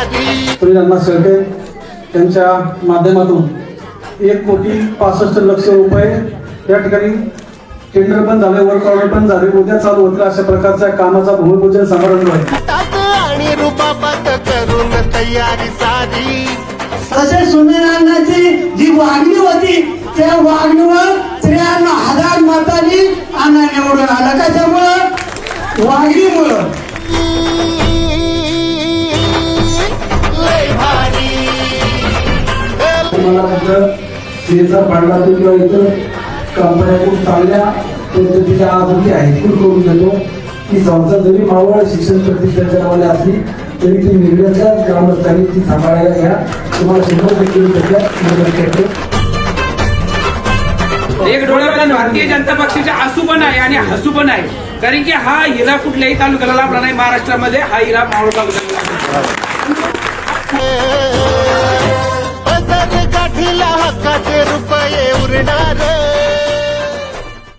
अण्णा शेळके यांच्या माध्यमातून 1,65,00,000 रुपये या ठिकाणी टेंडर पण झाले, वर्क ऑर्डर पण झाले, उद्या चालू होतील अशा प्रकारच्या कामाचा भूमिपूजन समारंभ आहे आणि रूपापात करून तयारी साधी। तसे सुमेरांची जी वागणी होती त्या वागणीवर 93,000 मतांनी अण्णा निवडून आला। कशामुळं? वागणीमुळं। तुम्हाला फक्त शेजा पाडला किंवा इतर कंपन्या खूप चांगल्या पद्धतीच्या आजही हायस्कूल करून देतो की संस्था जरी मावळ शिक्षण प्रतिष्ठानच्या नावाने असली तरी ती निर्णयाच्या ग्रामस्थांनी ती सांभाळायला घ्या। तुम्हाला 100% मदत करतो। एक डोळ्यात भारतीय जनता पक्षाचे आसू पण आहे आणि हसू पण आहे, कारण की हा हिरा कुठल्याही तालुक्याला लाभला नाही महाराष्ट्रामध्ये, हा हिरा मावळ तालुक्याला